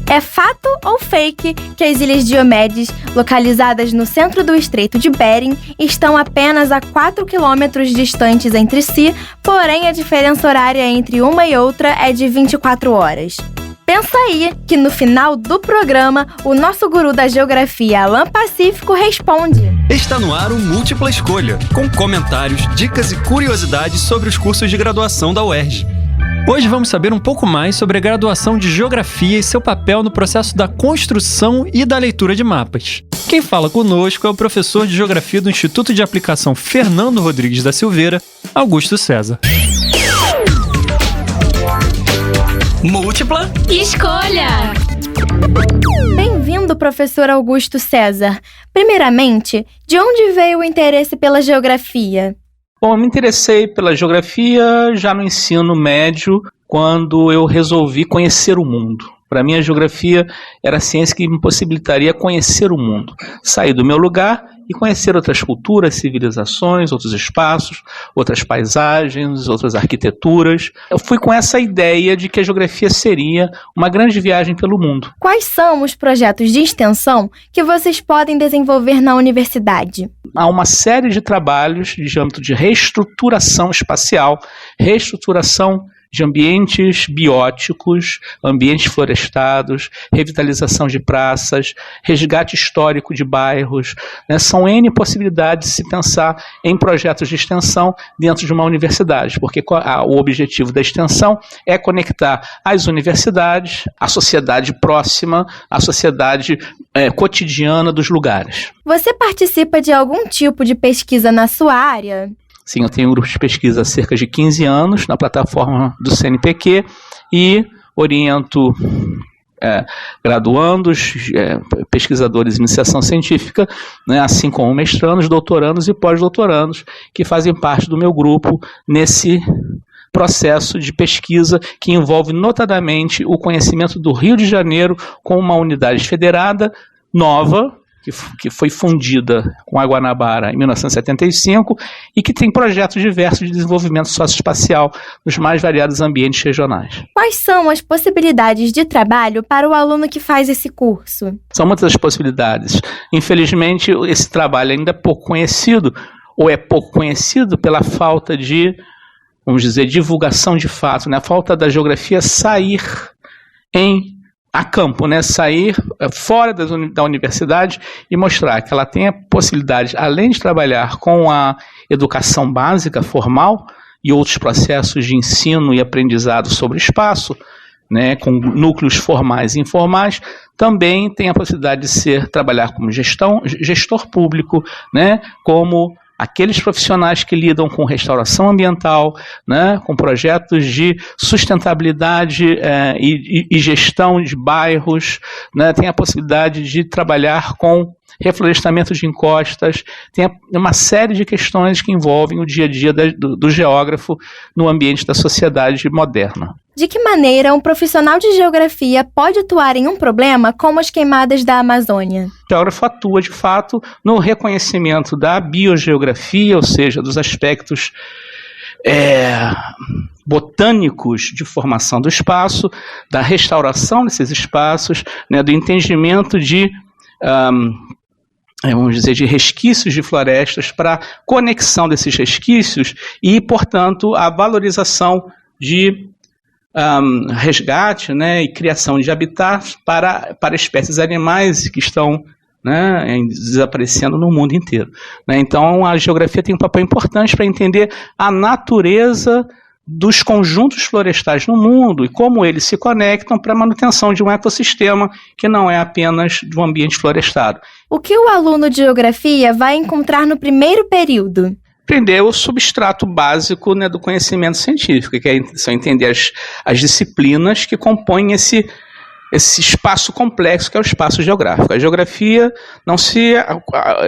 É fato ou fake que as Ilhas Diomedes, localizadas no centro do Estreito de Bering, estão apenas a 4 quilômetros distantes entre si, porém a diferença horária entre uma e outra é de 24 horas? Pensa aí que no final do programa, o nosso guru da geografia, Alan Pacífico, responde. Está no ar o Múltipla Escolha, com comentários, dicas e curiosidades sobre os cursos de graduação da UERJ. Hoje vamos saber um pouco mais sobre a graduação de Geografia e seu papel no processo da construção e da leitura de mapas. Quem fala conosco é o professor de Geografia do Instituto de Aplicação Fernando Rodrigues da Silveira, Augusto César. Múltipla Escolha! Bem-vindo, professor Augusto César. Primeiramente, de onde veio o interesse pela geografia? Bom, eu me interessei pela geografia já no ensino médio, quando eu resolvi conhecer o mundo. Para mim, a geografia era a ciência que me possibilitaria conhecer o mundo. Sair do meu lugar e conhecer outras culturas, civilizações, outros espaços, outras paisagens, outras arquiteturas. Eu fui com essa ideia de que a geografia seria uma grande viagem pelo mundo. Quais são os projetos de extensão que vocês podem desenvolver na universidade? Há uma série de trabalhos de âmbito de reestruturação espacial, reestruturação de ambientes bióticos, ambientes florestados, revitalização de praças, resgate histórico de bairros, né? São N possibilidades de se pensar em projetos de extensão dentro de uma universidade, porque o objetivo da extensão é conectar as universidades, a sociedade próxima, a sociedade cotidiana dos lugares. Você participa de algum tipo de pesquisa na sua área? Sim, eu tenho um grupo de pesquisa há cerca de 15 anos na plataforma do CNPq e oriento graduandos, pesquisadores de iniciação científica, né, assim como mestrandos, doutorandos e pós-doutorandos, que fazem parte do meu grupo nesse processo de pesquisa que envolve notadamente o conhecimento do Rio de Janeiro como uma unidade federada nova, que foi fundida com a Guanabara em 1975 e que tem projetos diversos de desenvolvimento socioespacial nos mais variados ambientes regionais. Quais são as possibilidades de trabalho para o aluno que faz esse curso? São muitas as possibilidades. Infelizmente, esse trabalho ainda é pouco conhecido, ou é pouco conhecido pela falta de, vamos dizer, divulgação de fato, né? A falta da geografia sair a campo, né? Sair fora da universidade e mostrar que ela tem a possibilidade, além de trabalhar com a educação básica formal e outros processos de ensino e aprendizado sobre espaço, né, com núcleos formais e informais, também tem a possibilidade de trabalhar como gestor público, né, como aqueles profissionais que lidam com restauração ambiental, né, com projetos de sustentabilidade e gestão de bairros, né, tem a possibilidade de trabalhar com reflorestamento de encostas, tem uma série de questões que envolvem o dia a dia do geógrafo no ambiente da sociedade moderna. De que maneira um profissional de geografia pode atuar em um problema como as queimadas da Amazônia? O geógrafo atua, de fato, no reconhecimento da biogeografia, ou seja, dos aspectos botânicos de formação do espaço, da restauração desses espaços, né, do entendimento de vamos dizer, de resquícios de florestas para conexão desses resquícios e, portanto, a valorização de resgate, né, e criação de habitats para espécies animais que estão, né, desaparecendo no mundo inteiro. Né? Então, a geografia tem um papel importante para entender a natureza dos conjuntos florestais no mundo e como eles se conectam para a manutenção de um ecossistema que não é apenas de um ambiente florestado. O que o aluno de geografia vai encontrar no primeiro período? Aprender o substrato básico, né, do conhecimento científico, que são entender as disciplinas que compõem esse espaço complexo que é o espaço geográfico. A geografia não se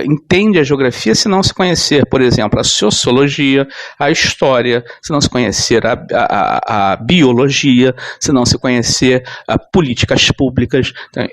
entende a geografia se não se conhecer, por exemplo, a sociologia, a história, se não se conhecer a biologia, se não se conhecer políticas públicas. Então,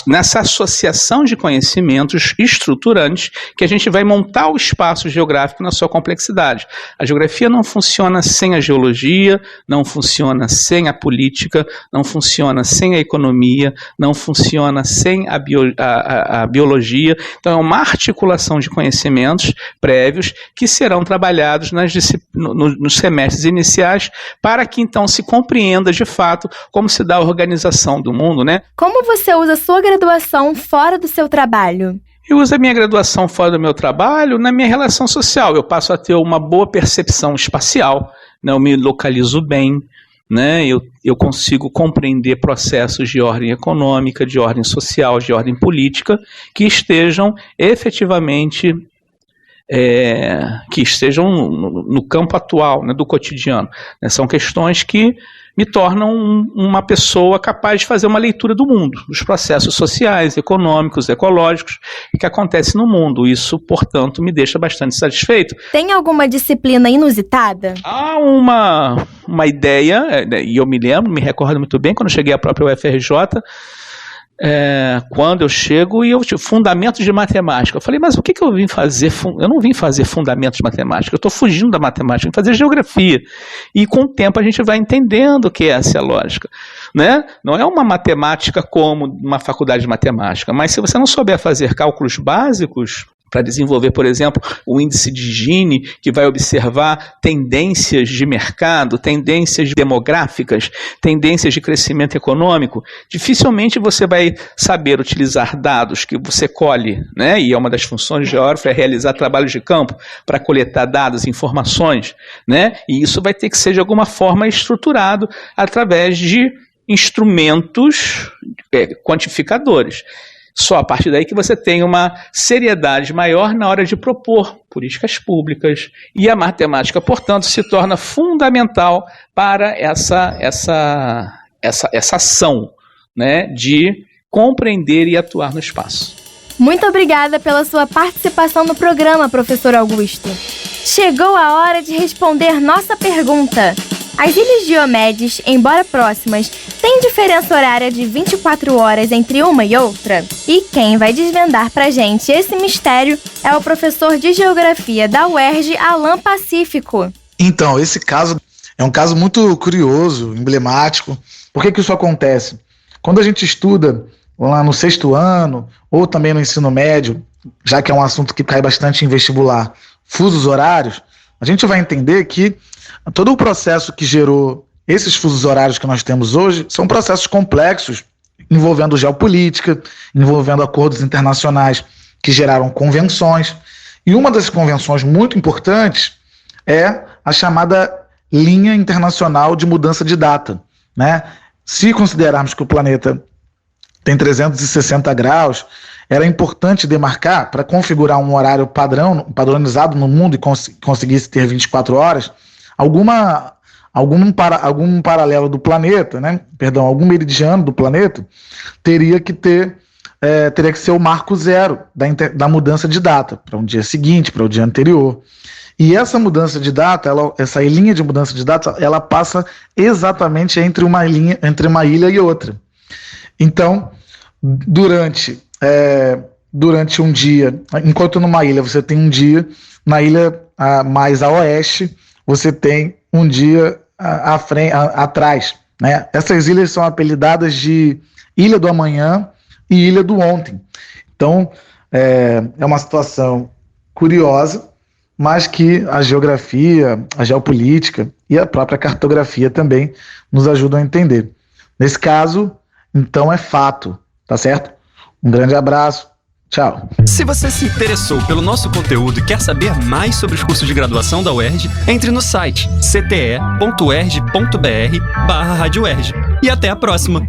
nessa associação de conhecimentos estruturantes que a gente vai montar o espaço geográfico na sua complexidade. A geografia não funciona sem a geologia, não funciona sem a política, física, não funciona sem a economia, não funciona sem a biologia. Então, é uma articulação de conhecimentos prévios que serão trabalhados nos semestres iniciais para que, então, se compreenda de fato como se dá a organização do mundo, né? Como você usa a sua graduação fora do seu trabalho? Eu uso a minha graduação fora do meu trabalho na minha relação social. Eu passo a ter uma boa percepção espacial, né? Eu me localizo bem, né? Eu consigo compreender processos de ordem econômica, de ordem social, de ordem política, que estejam efetivamente no campo atual, né, do cotidiano. Né? São questões que me tornam uma pessoa capaz de fazer uma leitura do mundo, dos processos sociais, econômicos, ecológicos que acontecem no mundo. Isso, portanto, me deixa bastante satisfeito. Tem alguma disciplina inusitada? Há uma ideia, e eu me recordo muito bem, quando eu cheguei à própria UFRJ, quando eu chego e eu tive fundamentos de matemática. Eu falei, mas o que eu vim fazer? Eu não vim fazer fundamentos de matemática, eu estou fugindo da matemática, eu vim fazer geografia. E com o tempo a gente vai entendendo o que é essa lógica. Né? Não é uma matemática como uma faculdade de matemática, mas se você não souber fazer cálculos básicos, para desenvolver, por exemplo, o índice de Gini, que vai observar tendências de mercado, tendências demográficas, tendências de crescimento econômico, dificilmente você vai saber utilizar dados que você colhe, né? E é uma das funções de geógrafo, é realizar trabalhos de campo para coletar dados, informações, né? E isso vai ter que ser de alguma forma estruturado através de instrumentos quantificadores. Só a partir daí que você tem uma seriedade maior na hora de propor políticas públicas. E a matemática, portanto, se torna fundamental para essa ação, né, de compreender e atuar no espaço. Muito obrigada pela sua participação no programa, professor Augusto. Chegou a hora de responder nossa pergunta. As Ilhas Diomedes, embora próximas, têm diferença horária de 24 horas entre uma e outra? E quem vai desvendar pra gente esse mistério é o professor de Geografia da UERJ, Alan Pacífico. Então, esse caso é um caso muito curioso, emblemático. Por que isso acontece? Quando a gente estuda lá no 6º ano, ou também no ensino médio, já que é um assunto que cai bastante em vestibular, fusos horários, a gente vai entender que todo o processo que gerou esses fusos horários que nós temos hoje são processos complexos, envolvendo geopolítica, envolvendo acordos internacionais que geraram convenções. E uma das convenções muito importantes é a chamada linha internacional de mudança de data, né? Se considerarmos que o planeta tem 360 graus, era importante demarcar, para configurar um horário padronizado no mundo e conseguisse ter 24 horas, algum paralelo do planeta, né? Perdão, algum meridiano do planeta teria que ser o marco zero da mudança de data, para um dia seguinte, para o dia anterior. E essa mudança de data, essa linha de mudança de data, ela passa exatamente entre uma ilha e outra. Então, durante um dia, enquanto numa ilha você tem um dia, na ilha mais a oeste, você tem um dia atrás, né? Essas ilhas são apelidadas de Ilha do Amanhã e Ilha do Ontem. Então, é uma situação curiosa, mas que a geografia, a geopolítica e a própria cartografia também nos ajudam a entender. Nesse caso, então é fato, tá certo? Um grande abraço. Tchau. Se você se interessou pelo nosso conteúdo e quer saber mais sobre os cursos de graduação da UERJ, entre no site cte.uerj.br/radioUERJ. E até a próxima!